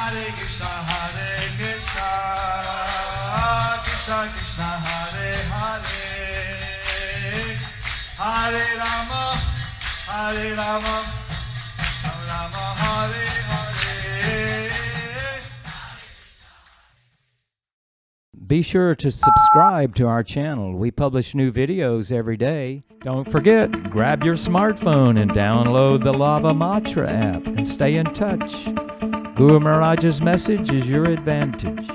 Hare Krishna, Krishna Krishna, Hare Hare, Hare Rama, Rama Rama, Hare Hare. Be sure to subscribe to our channel. We publish new videos every day. Don't forget, grab your smartphone and download the Lava Matra app and stay in touch. Guru Maharaj's message is your advantage.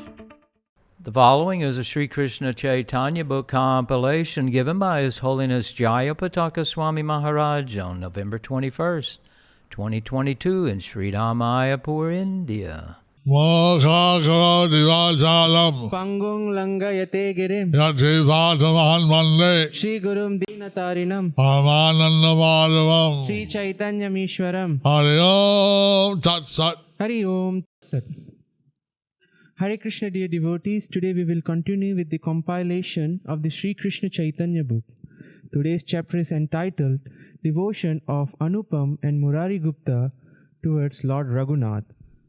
The following is a Sri Krishna Chaitanya book compilation given by His Holiness Jayapataka Swami Maharaj on November 21st, 2022 in Sri Mayapur, India. Pangung Langayate Girim Yativasamahan Mande Shri Gurum Dinatarinam Paramananda Madhavam Shri Chaitanya Mishwaram Hari Om Tat Sat. Hari Om Sat. Hare Krishna, dear devotees. Today we will continue with the compilation of the Sri Krishna Chaitanya book. Today's chapter is entitled Devotion of Anupam and Murari Gupta towards Lord Raghunath.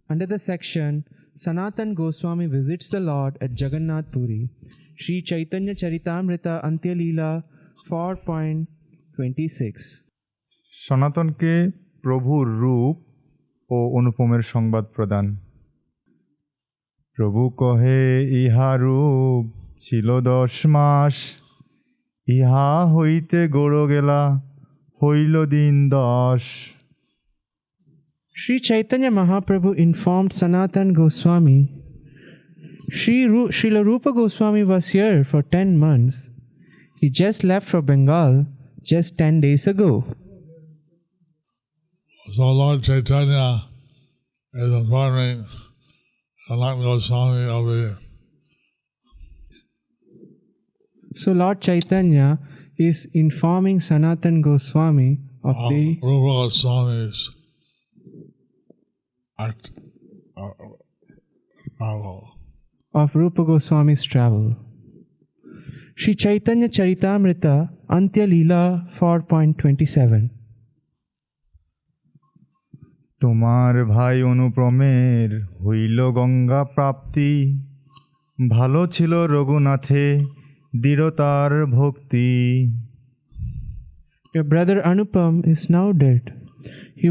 Under the section, Sanatan Goswami visits the Lord at Jagannath Puri. Sri Chaitanya Charitamrita Antya Leela 4.26. সনাতনকে প্রভুর রূপ ও অনুপমের সংবাদ প্রদান। প্রভু কহে ইহা রূপ ছিল 10 মাস, ইহা হইতে গড় গেলা হইল দিন 10। Sri Chaitanya Mahaprabhu informed Sanatan Goswami, Srila Rupa Goswami was here for 10 months. He just left for Bengal just 10 days ago. So Lord Chaitanya is informing Sanatan Goswami of the So Lord Chaitanya is informing Sanatan Goswami of the Rupa Goswami's travel. Of Rupa Goswami's travel. Sri Chaitanya Charitamrita Antya Leela 4.27. তোমার ভাই অনুপ্রমের হইল গঙ্গা প্রাপ্তি, ভালো ছিল রঘুনাথে দৃঢ়তার ভক্তি। Your brother Anupam is now dead. He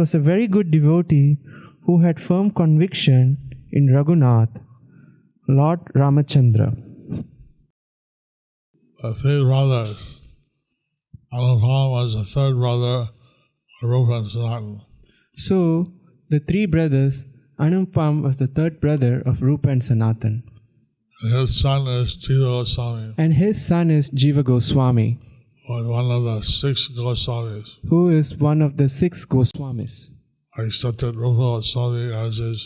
was a very good devotee who had firm conviction in Raghunath, Lord Ramachandra. The three brothers. Anupam was the third brother of Rupa and Sanatan. So, the three brothers, Anupam was the third brother of Rupa and Sanatan. And his son is Jiva Goswami. And his son is Jiva Goswami, One of the 6 Goswamis. who is one of the 6 Goswamis. Accepted Rupa Goswami as his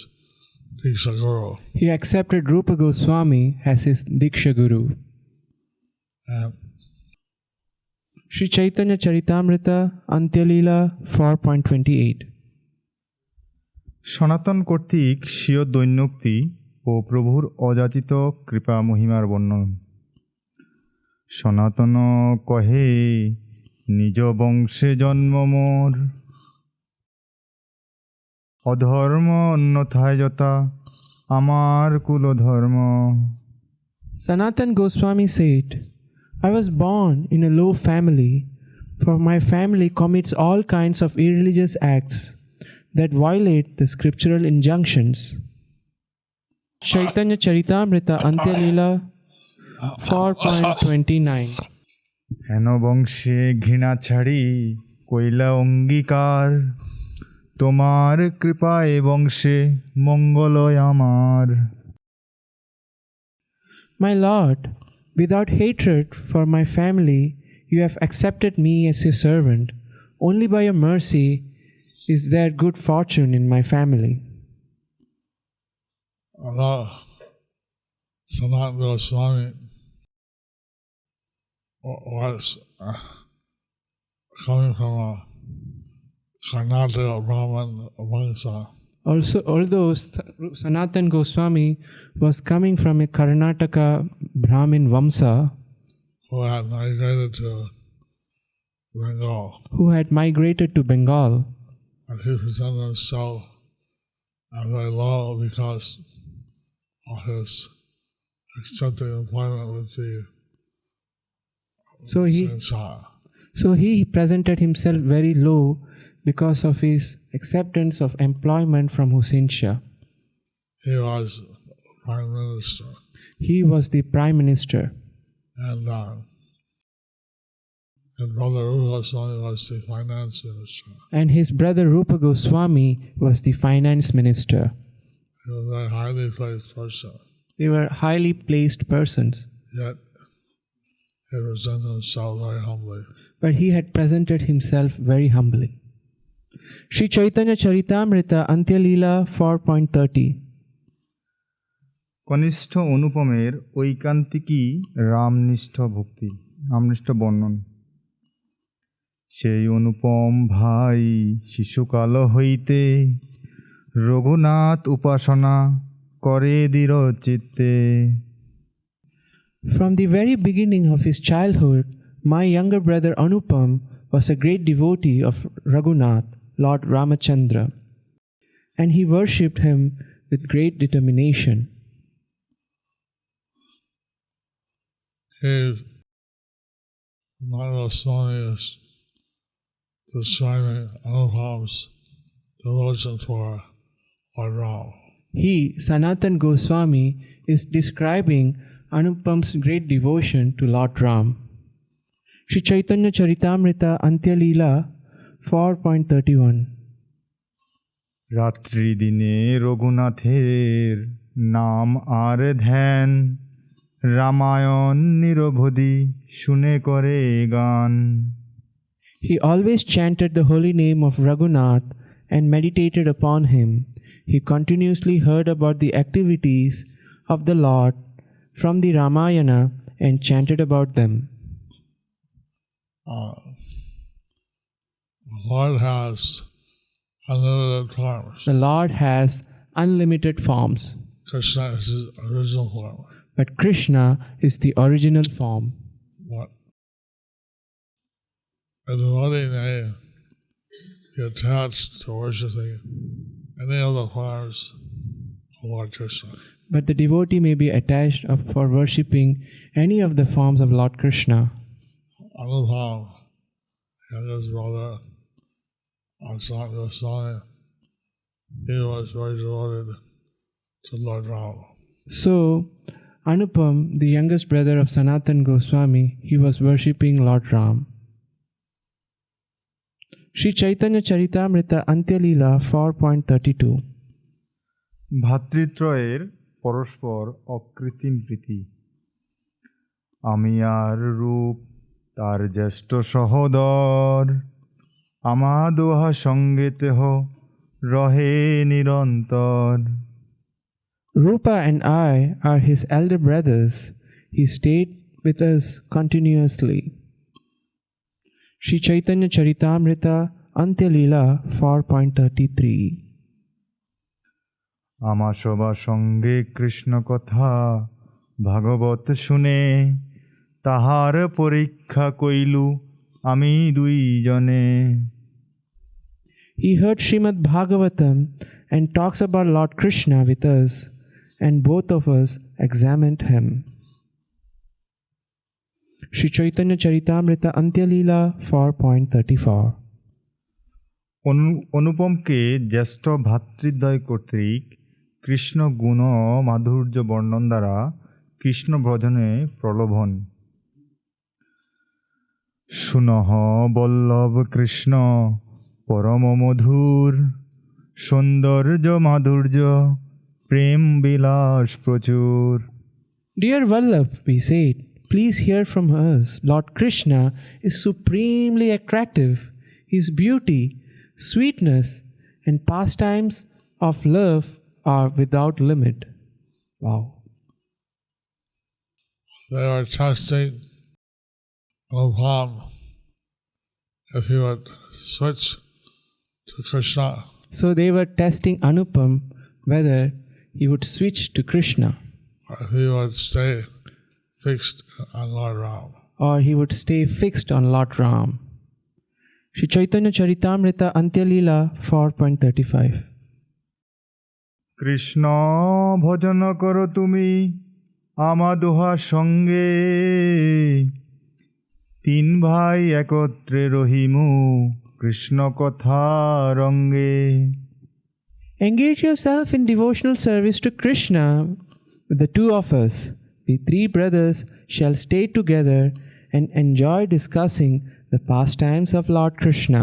Diksha Guru. He accepted Rupa Goswami as his Diksha Guru. And Sri Chaitanya Charitamrita Antya Leela 4.28. সনাতন কর্তৃক স্বীয় দৈন্যোক্তি ও প্রভুর অযাচিত কৃপা মহিমার বর্ণন। সনাতন কহে নিজ বংশে জন্ম মোর, অধর্ম অন্যথায় যথা আমার কুলধর্ম। Sanatan Goswami said, I was born in a low family, for my family commits all kinds of irreligious acts that violate the scriptural injunctions. Chaitanya Charitamrita Antya Leela 4.29. হেন বংশে ঘৃণা ছাড়ি কইলা অঙ্গীকার, তোমার কৃপায় বংশে মঙ্গলয় আমার। My Lord, without hatred for my family, you have accepted me as your servant. Only by your mercy is there good fortune in my family. although Sanatan Goswami was coming from a Karnataka Brahman Vamsa, Also, although Sanatan Goswami was coming from a Karnataka Brahmin Vamsa who had migrated to Bengal, who had migrated to Bengal, and he presented himself and very low because of his accepting employment with the So he presented himself very low because of his acceptance of employment from Hussein Shah. He was prime minister, He was the prime minister, and his brother Rupa Goswami was the finance minister. and his brother Rupa Goswami was the finance minister. He was a very highly placed person, They were highly placed persons, yet he presented himself very humbly. but he had presented himself very humbly. Sri Chaitanya Charitamrita Antya Leela 4.30. কনিষ্ঠ অনুপমের ঐকান্তিকী রামনিষ্ঠ বর্ণন। সেই অনুপম ভাই শিশুকাল হইতে রঘুনাথ উপাসনা করে দৃঢ় চিত্তে। From the very beginning of his childhood, my younger brother Anupam was a great devotee of Raghunath, Lord Ramachandra, and he worshipped him with great determination. He, Swami is describing Anupam's devotion for Lord Ram. He, Sanatan Goswami, is describing Anupam's great devotion to Lord Ram. Sri Chaitanya Charitamrita Antya Leela 4.31. রাত্রি দিনে রঘুনাথের নাম আর ধ্যান রামায়ণ নিরবধি শুনে করে গান। He always chanted the holy name of Raghunath and meditated upon him. He continuously heard about the activities of the Lord from the Ramayana and chanted about them. The Lord has unlimited forms. The Lord has unlimited forms, Krishna is his original form. but Krishna is the original form. But a devotee may be attached to worshiping any of the forms of Lord Krishna. But the devotee may be attached for worshipping any of the forms of Lord Krishna. Anupam and his brother Sanatan Goswami, he was very devoted to Lord Ram. So, Anupam, the youngest brother of Sanatan Goswami, he was worshipping Lord Ram. Sri Chaitanya Charitamrita Antya Leela 4.32. ভাতৃত্রয়ের পরস্পর অকৃত্রিম প্রীতি। আমি আর রূপ তার জ্যেষ্ঠ সহোদর আমাদোহা সঙ্গে তেহ রহে নিরন্তর। Rupa and I are his elder brothers. He stayed with us continuously. Sri Chaitanya Charitamrita Antya Leela 4.33. আমার সবার সঙ্গে কৃষ্ণ কথা ভাগবত শুনে তাহার পরীক্ষা কইলু আমি দুইজনে। He heard Srimad Bhagavatam and talks about Lord Krishna with us, and both of us examined him. Sri Chaitanya Charitamrita Antya Leela 4.34. অনুপমকে জ্যেষ্ঠ ভাতৃদ্বয় কর্তৃক কৃষ্ণ গুণ মাধুর্য বর্ণন দ্বারা কৃষ্ণ ভজনে প্রলোভন। সুনহ বল্লভ কৃষ্ণ পরম মধুর সৌন্দর্য মাধুর্য প্রেম বিলাস প্রচুর। Dear Vallabh, we said, please hear from us. Lord Krishna is supremely attractive. His beauty, sweetness, and pastimes of love are without limit. Wow. They are testing Anupam if he would switch to Krishna. So they were testing Anupam whether he would switch to Krishna Or if he would stay fixed on Lord Ram. or he would stay fixed on Lord Ram. Sri Chaitanya Charitamrita Antya Leela 4.35. Krishna ভজন করো তুমি আমা দোহা সঙ্গে, তিন ভাই একত্রে রহিমু কৃষ্ণ কথা রঙ্গে। Engage yourself in devotional service to Krishna with the two of us. We three brothers shall stay together and enjoy discussing the pastimes of Lord Krishna.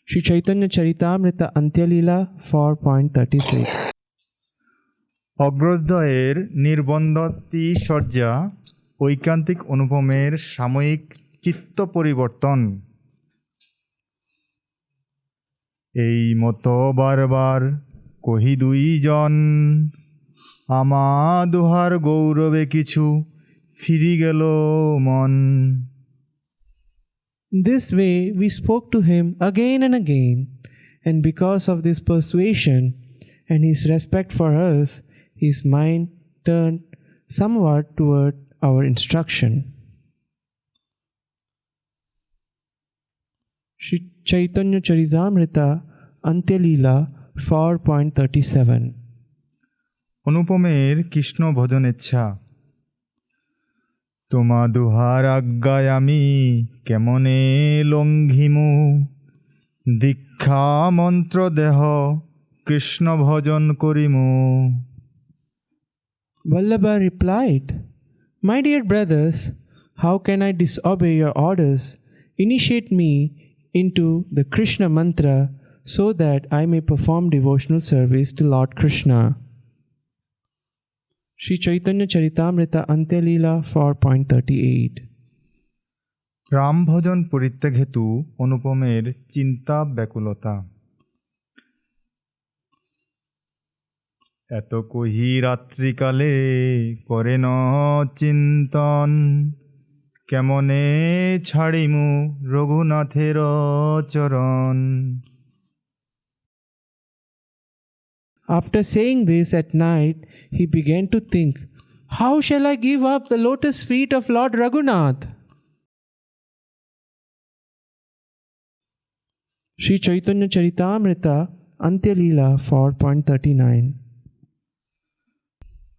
Sri Chaitanya Charitamrita Antyalila 4.36. অগ্রদ্বয়ের নির্বন্ধতি সজ্জা ঐকান্তিক অনুপমের সাময়িক চিত্ত পরিবর্তন। এই মতো বারবার কহি দুইজন, আমা দোহার গৌরবে কিছু ফিরি গেল মন। This way we spoke to him again and again, and because of this persuasion and his respect for us, his mind turned somewhat toward our instruction. Sri Chaitanya Charitamrita Antyalila 4.37. অনুপমের Krishna ভজনেচ্ছা। তোমা দুহার আজ্ঞায় আমি কেমনে লঙ্ঘিমু, দীক্ষা মন্ত্র দেহ কৃষ্ণ ভজন করিমু। Vallabha replied, "My dear brothers, how can I disobey your orders? Initiate me into the Krishna mantra so that I may perform devotional service to Lord Krishna." Sri Chaitanya Charitamrita Antyalila 4.38. Ram ভজন পরিত্যাগ হেতু অনুপমের চিন্তা ব্যাকুলতা। এত কহি রাত্রিকালে করে ন চিন্তন, কেমনে ছাড়িমু রঘুনাথের চরণ। After saying this at night, he began to think, "How shall I give up the lotus feet of Lord Raghunath?" Sri Chaitanya Charitamrita Antyalila 4.39.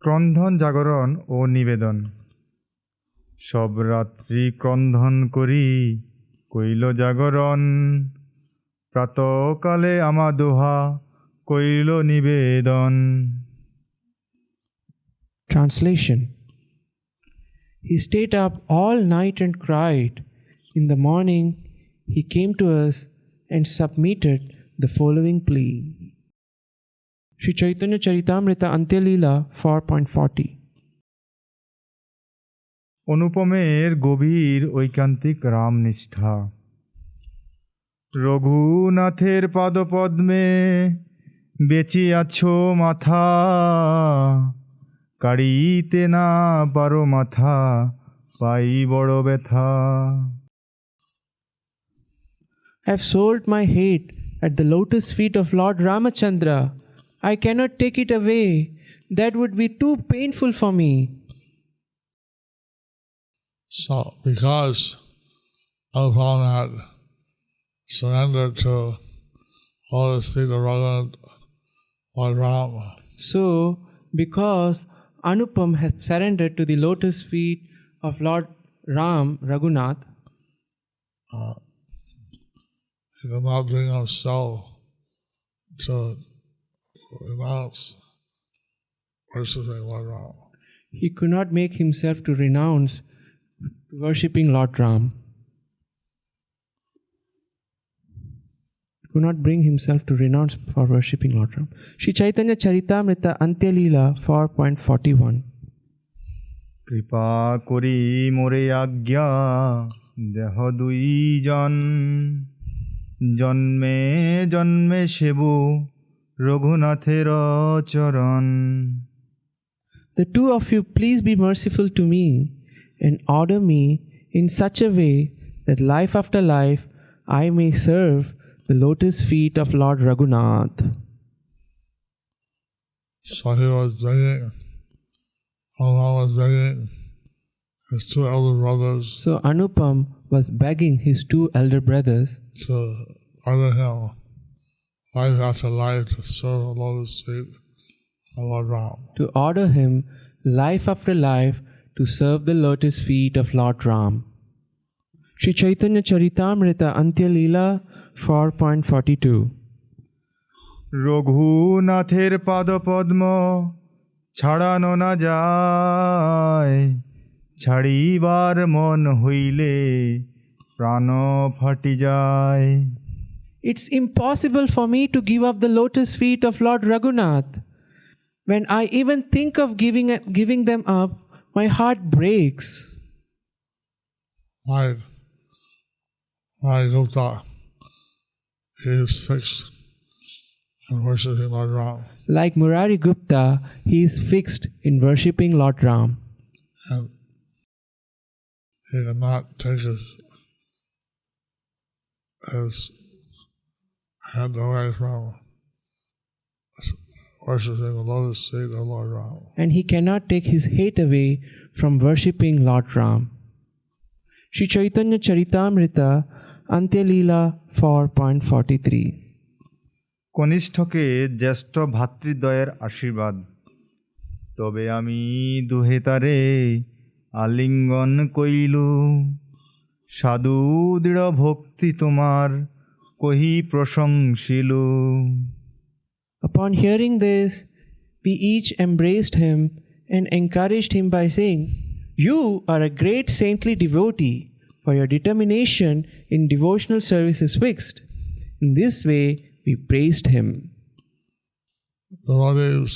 ক্রন্ধন জাগরণ ও নিবেদন। সব রাত্রি ক্রন্ধন করি কইল জাগরণ, প্রাতকালে আমা দোহা কইল নিবেদন। Translation. He stayed up all night and cried. In the morning, he came to us and submitted the following plea. Sri Chaitanya Charitamrita Antyalila 4.40. অনুপমের গভীর ঐকান্তিক রামনিষ্ঠা। রঘুনাথের পাদপদ্মে বেচিয়াছ মাথা, কাড়িতে না পারো মাথা পাই বড় ব্যথা। I have sold my head at the lotus feet of Lord Ramachandra. I cannot take it away. That would be too painful for me. So, because Anupam had surrendered to all the feet of Raghunath, Lord Ram, So, because Anupam had surrendered to the lotus feet of Lord Ram, Raghunath, he did not bring himself to renounce worshiping Lord Ram. he could not make himself to renounce worshipping Lord Ram. Could not bring himself to renounce for worshipping Lord Ram. Sri Chaitanya Charitamrita Antyalila 4.41. কৃপা করি মোরে আজ্ঞা দেহ দুইজন, জন্মে জন্মে সেবু রঘুনাথের চরণ। The two of you please be merciful to me and order me in such a way that life after life I may serve the lotus feet of Lord Raghunath. So he was begging, Anupam was begging his two elder brothers So Anupam was begging his two elder brothers to order him life after life to serve the lotus feet of Lord Ram. To order him life after life to serve the lotus feet of Lord Ram. Sri Chaitanya Charitamrita Antya Leela 4.42. রঘুনাথের পাদপদ্ম ছাড়ানো না যায়, ছাড়িবার মন হইলে প্রাণ ফাটি যায়। It's impossible for me to give up the lotus feet of Lord Raghunath. When I even think of giving them up, my heart breaks. My Gupta, he is fixed in worshipping Lord Ram. Like Murari Gupta, he is fixed in worshipping Lord Ram. And he cannot take his hand away from worshipping the lotus feet of Lord Ram. And he cannot take his hate away from worshipping Lord Ram. Sri Chaitanya Charitamrita Antya Leela 4.43. কনিষ্ঠকে জ্যেষ্ঠ ভাতৃদ্বয়ের আশীর্বাদ, তবে আমি দুহে তারে আলিঙ্গন কইলু, সাধু দৃঢ় ভক্তি তোমার কহি প্রশংসিলু। Upon hearing this, we each embraced him and encouraged him by saying, "You are a great saintly devotee, for your determination in devotional service is fixed." In this way, we praised him. Devotees,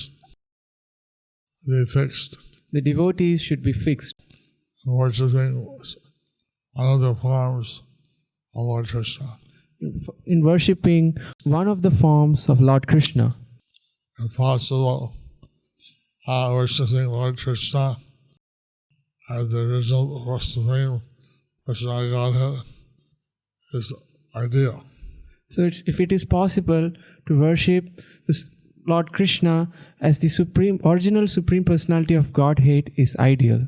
they fixed The devotees should be fixed in worshipping one of the forms of Lord Krishna. in worshipping one of the forms of Lord Krishna. If possible, worshipping Lord Krishna as the original Supreme Personality of Godhead is ideal. So if it is possible to worship Lord Krishna as the original Supreme Personality of Godhead is ideal.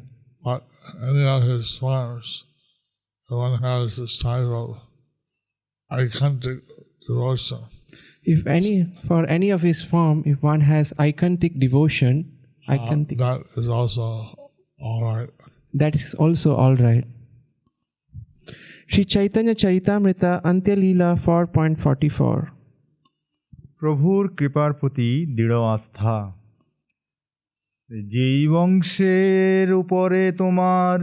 But any of his forms, the one has this type of iconic devotion. For any of his form, if one has iconic devotion, That is also all right. that is also all right. Sri Chaitanya Charitamrita Antya Leela 4.44. প্রভুর কৃপার প্রতি দৃঢ় আস্থা, যেই বংশের উপরে তোমার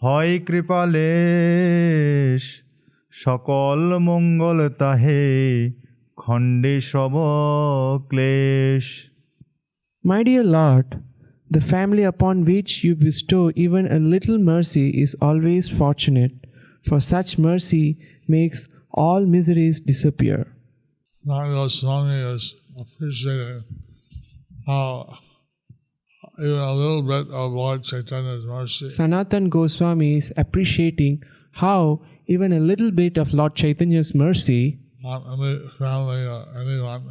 হয় কৃপালেশ, সকল মঙ্গল তাহে খণ্ডে সব ক্লেশ। My dear Lord, the family upon which you bestow even a little mercy is always fortunate, for such mercy makes all miseries disappear. Narayan Swami is appreciating how even a little bit of Lord Chaitanya's mercy Sanatan Goswami is appreciating how even a little bit of Lord Chaitanya's mercy on any family or anyone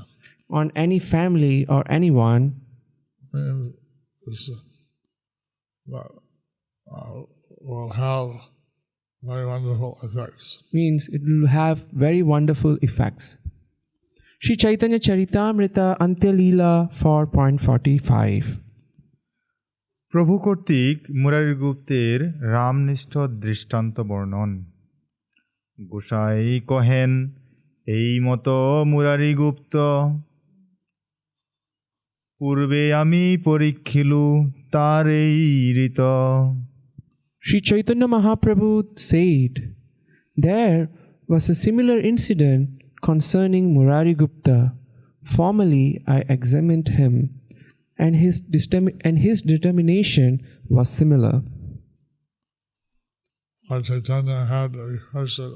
on any family or anyone means this, will have very wonderful effects. means it will have very wonderful effects. Sri Chaitanya Charitamrita Antya Leela 4.45. প্রভু কর্তৃক মুরারি গুপ্তের রামনিষ্ঠ দৃষ্টান্ত বর্ণন। গোসাই কহেন এই মতো মুরারি গুপ্ত, পূর্বে আমি পরীক্ষিলু তার এই Reet. Sri Chaitanya Mahaprabhu said, "There was a similar incident concerning Murari Gupta. Formerly I examined him, and his determination was similar." Lord Chaitanya had requested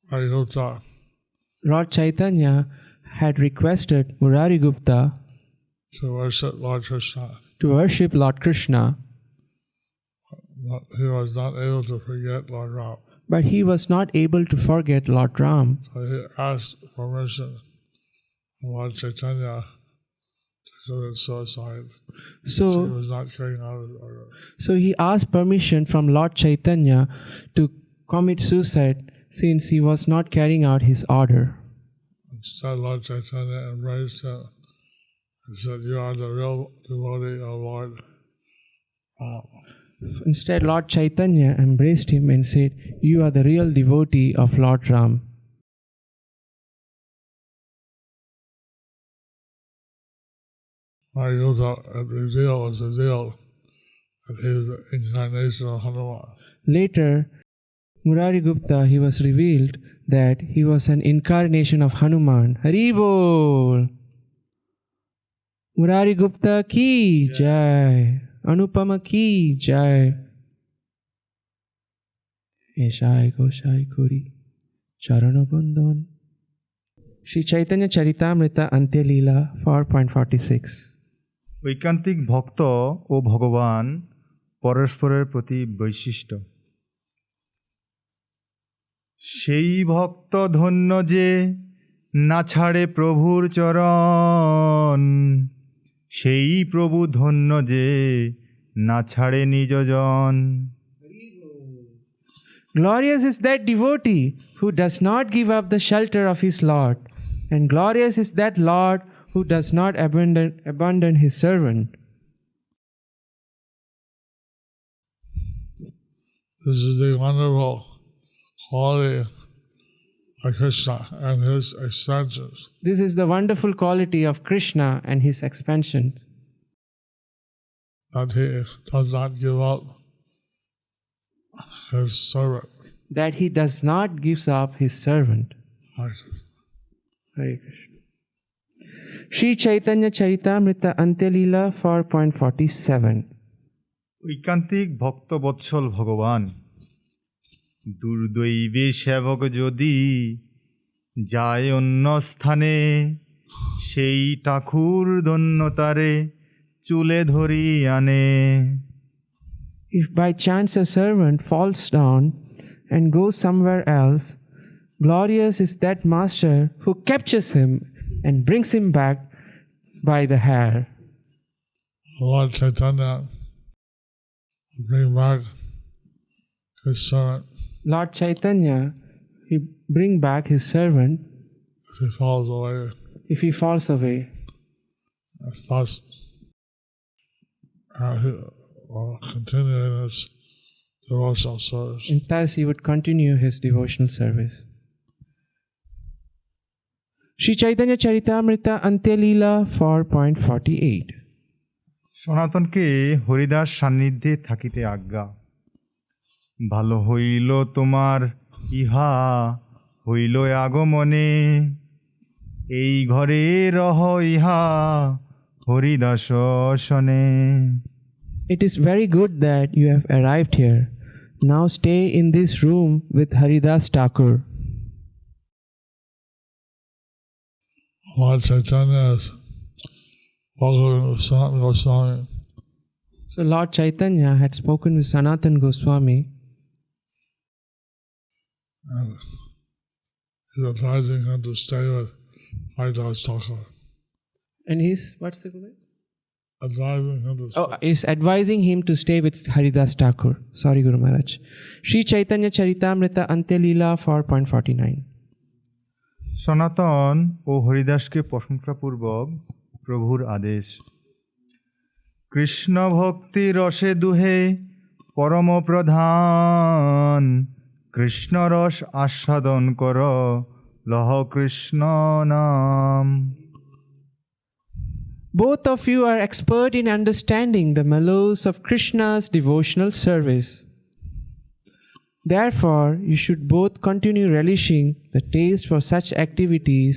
Murari Gupta Lord Chaitanya had requested Murari Gupta to worship Lord Krishna. But he was not able to forget Lord Ram. But he was not able to forget Lord Ram. So he asked permission from Lord Chaitanya to commit suicide. So He was not carrying out his order. So he asked permission from Lord Chaitanya to commit suicide since he was not carrying out his order. Instead, Lord Chaitanya embraced him and said, "You are the real devotee of Lord Ram." Instead, Lord Chaitanya embraced him and said, "You are the real devotee of Lord Ram." It was revealed that he is the incarnation of Hanuman. Later, Murari Gupta, he was revealed that he was an incarnation of Hanuman. Hari Bol! Murari Gupta ki jai! Anupama ki jai! Eshai Goshai Kuri Charanabandhan. Sri Chaitanya Charitamrita Antya Leela 4.46. ঐকান্তিক ভক্ত ও ভগবান পরস্পরের প্রতি বৈশিষ্ট্য। সেই ভক্ত ধন্য যে না ছাড়ে প্রভুর চরণ, সেই প্রভু ধন্য যে না ছাড়ে নিজজন। Glorious is that devotee who does not give up the shelter of his Lord, and glorious is that Lord who does not abandon his servant. This is the wonderful quality of Krishna and his extensions. This is the wonderful quality of Krishna and his expansion, That he does not give up his servant. that he does not give up his servant. Hare Krishna. Sri Chaitanya Charitamrita Antya Leela 4.47. ঐকান্তিক ভক্তবৎসল ভগবান দুর্দৈবে সেবক যদি যায় অন্য স্থানে, সেই ঠাকুর ধন্যতারে চুলে ধরি আনে। If by chance a servant falls down and goes somewhere else, glorious is that master who captures him and brings him back by the hair. Lord Chaitanya bring back his servant Lord Chaitanya, he bring back his servant if he falls away. if he falls away. Thus, he will continue in his devotional service. And thus he would continue his devotional service. Sri Chaitanya Charitamrita Antya Leela 4.48. সনাতনকে Haridas সান্নিধ্যে থাকিতে আজ্ঞা। ভালো হইল তোমার ইহা হইল আগমনে, এই ঘরে রহ ইহা Haridas শনে। It is very good that you have arrived here. Now stay in this room with Haridas Thakur. Lord Chaitanya is welcoming with Sanatana Goswami. So Lord Chaitanya had spoken with Sanatana Goswami And he's advising him to stay with Haridas Thakur. and what's the word? Advising him to stay. Oh, is advising him to stay with Haridas Thakur. Sorry, Guru Maharaj. Sri Chaitanya Charitamrita Antya Leela 4.49. সনাতন ও হরিদাসকে প্রশংসাপূর্বক প্রভুর আদেশ। কৃষ্ণ ভক্তি রসে দুহে পরম প্রধান, কৃষ্ণ রস আস্বাদন কর লহ কৃষ্ণ নাম। Both of you are expert in understanding the mellows of Krishna's devotional service. Therefore, you should both continue relishing the taste for such activities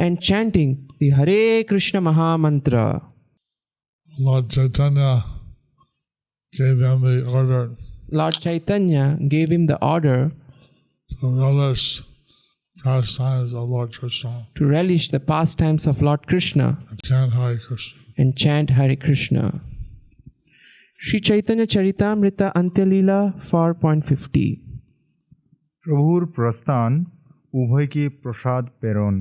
and chanting the Hare Krishna Maha Mantra. Lord Chaitanya gave them the order Lord Chaitanya gave him the order to relish pastimes of Lord Krishna to relish the pastimes of Lord Krishna and chant Hare Krishna. and chant Hare Krishna. Sri Chaitanya Charitamrita Antya Leela 4.50. প্রভুর প্রস্থান উভয়কে প্রসাদ প্রেরণ।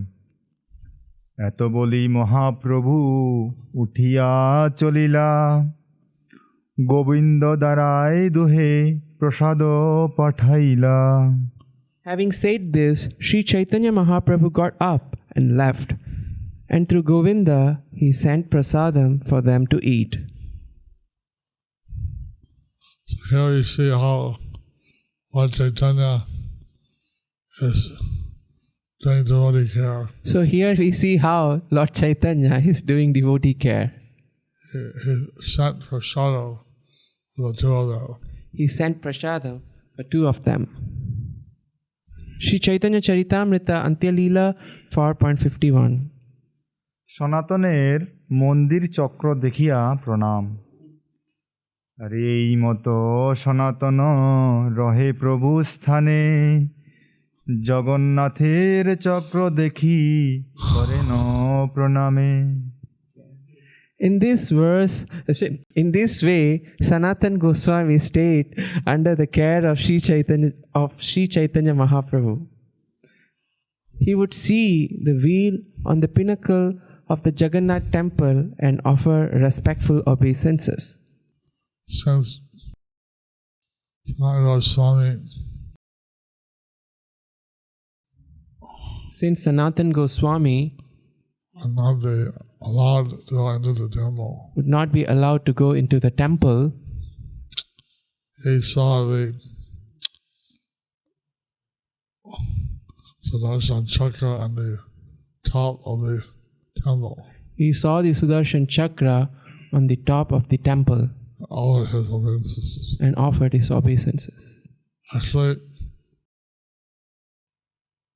এত বলি মহাপ্রভু উঠিয়া চলিলা, গোবিন্দ দ্বারাই দুহে প্রসাদ পাঠাইলা। Having said this, Sri Chaitanya Mahaprabhu got up and left. And through Govinda, he sent prasadam for them to eat. So here you see how Lord Chaitanya is doing devotee care. So here we see how Lord Chaitanya is doing devotee care. He sent prasadam for the two of them. He sent prasadam for two of them. Sri Chaitanya Charitamrita Antyalila 4.51. সনাতনের মন্দির চক্র দেখিয়া প্রণাম। আরে এই মতো সনাতন রহে প্রভু স্থানে, জগন্নাথের চক্র দেখি করেন প্রণামে। In this way, Sanatan Goswami stayed under the care of Sri Chaitanya Mahaprabhu. He would see the wheel on the pinnacle of the Jagannath temple and offer respectful obeisances. Since Sanatan Goswami would not be allowed to go into the temple, would not be allowed to go into the temple, he saw the Sudarshan Chakra on the top of the temple. He saw the Sudarshan Chakra on the top of the temple All his obeisances. and offered his obeisances. Actually,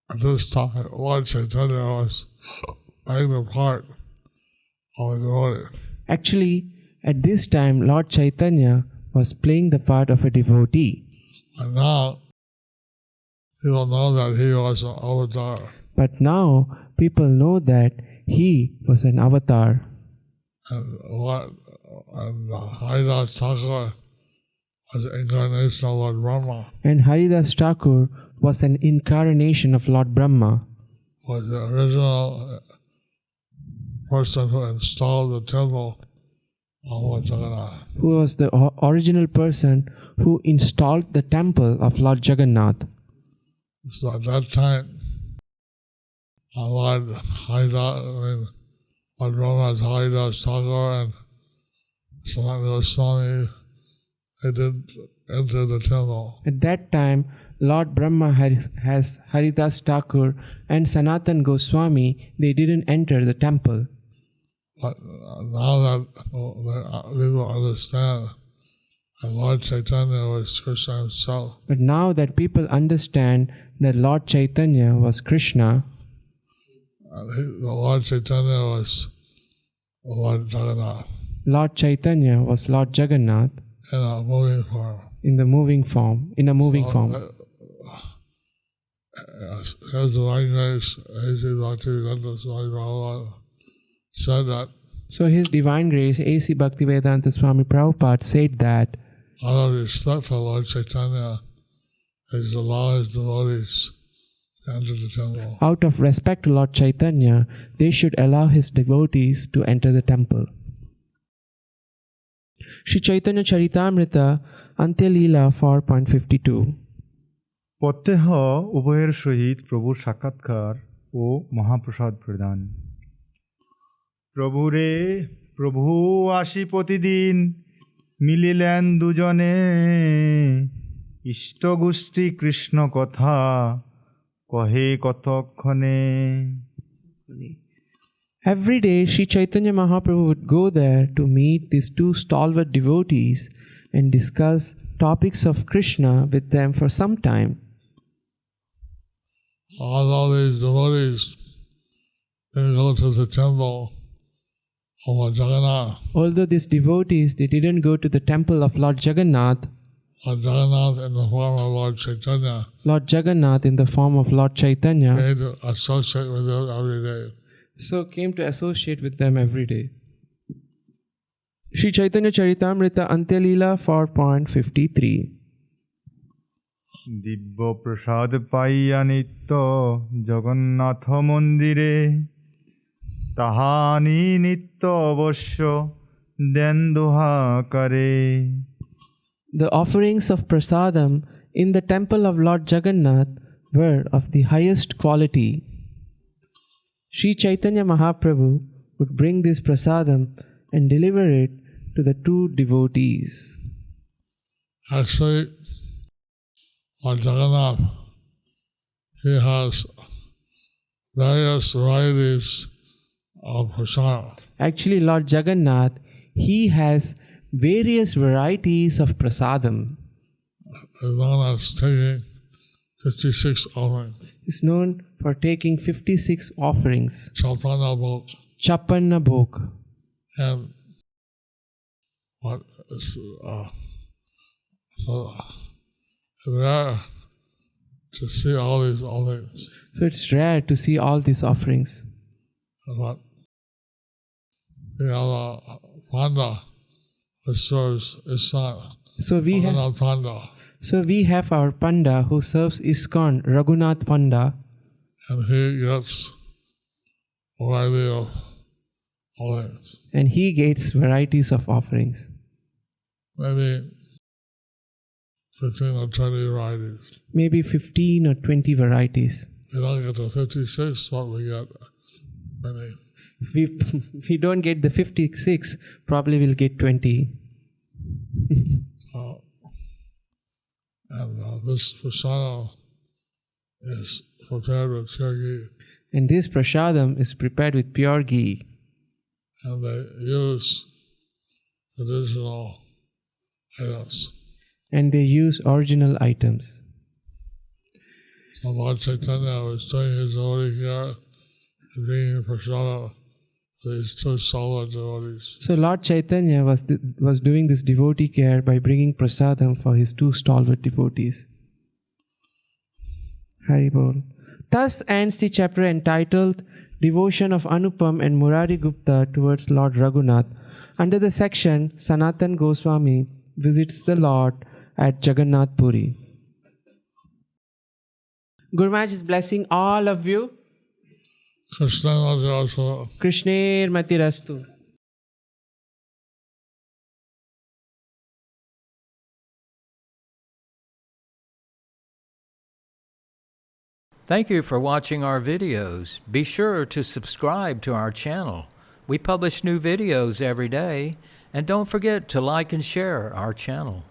at this time, Lord Chaitanya was playing the part of a devotee. Actually, at this time, Lord Chaitanya was playing the part of a devotee. And now, people know that he was an avatar. But now, people know that he was an avatar. And Haridas Thakur was an incarnation of Lord Brahma. And Haridas Thakur was an incarnation of Lord Brahma, Was the original person who installed the temple of Lord Jagannath. who was the original person who installed the temple of Lord Jagannath. So at that time, Lord Brahma's Haridas Thakur and Sanatana Goswami, they did enter the temple. At that time, Lord Brahma has Haridas Thakur and Sanatan Goswami, they didn't enter the temple. But now that people understand that Lord Chaitanya was Krishna himself, But now that people understand that Lord Chaitanya was Krishna, Lord Chaitanya was Lord Jagannath Lord Chaitanya was Lord Jagannath in a moving form. in a moving form. His divine grace, A.C. Bhaktivedanta Swami Prabhupada, said that So His Divine Grace, A.C. Bhaktivedanta Swami Prabhupada said that out of respect for Lord Chaitanya, he should allow his devotees to enter the temple. out of respect to Lord Chaitanya, they should allow His devotees to enter the temple. Sri Chaitanya Charitamrita Antyalila 4.52. প্রত্যহ উভয়ের সহিত প্রভুর সাক্ষাৎকার ও মহাপ্রসাদ প্রদান। প্রভুরে প্রভু আসি প্রতিদিন, মিলিলেন দুজনে, ইষ্টগোষ্ঠী কৃষ্ণ কথা কহে কতক্ষণে। Every day, Sri Chaitanya Mahaprabhu would go there to meet these two stalwart devotees and discuss topics of Krishna with them for some time. Although these devotees didn't go to the temple of Lord Jagannath, Although these devotees, they didn't go to the temple of Lord Jagannath, Lord Jagannath in the form of Lord Chaitanya Lord Jagannath in the form of Lord Chaitanya, came to associate with them every day. so came to associate with them every day. Sri Chaitanya Charitamrita Antyalila 4.53. দিব্য প্রসাদ পাইয়া নিত্য জগন্নাথ মন্দিরে, তাহানি নিত্য অবশ্য দেন দোহাকারে। The offerings of prasadam in the temple of Lord Jagannath were of the highest quality. Sri Chaitanya Mahaprabhu would bring this prasadam and deliver it to the two devotees. Actually, Lord Jagannath, he has various varieties of prasada. Actually, Lord Jagannath, he has various varieties of prasadam. He's known as taking 56 offerings. He's known for taking 56 offerings. Chaitanya Bhog. Chapanna Bhog. And what is so rare to see all these offerings. So it's rare to see all these offerings. But we have a panda which serves ISKCON. So we have our Panda who serves ISKCON, Raghunath Panda, and he gets a variety of offerings. and he gets varieties of offerings. Maybe 15 or 20 varieties. Maybe 15 or 20 varieties. We don't get the 56, but we get many. If we don't get the 56, probably we'll get 20. And this prasada is prepared with pure ghee. And this prasadam is prepared with pure ghee. And they use traditional items. And they use original items. So Lord Chaitanya was doing his devotee care and bringing prasada to these two solid devotees. So Lord Chaitanya was doing this devotee care by bringing prasadam for his two stalwart devotees. Hari Bol. Thus ends the chapter entitled Devotion of Anupam and Murari Gupta towards Lord Raghunath. Under the section, Sanatan Goswami visits the Lord at Jagannath Puri. Guru Maharaj is blessing all of you. Krishna Madhyasu. Krishner Matirastu. Thank you for watching our videos. Be sure to subscribe to our channel. We publish new videos every day. And don't forget to like and share our channel.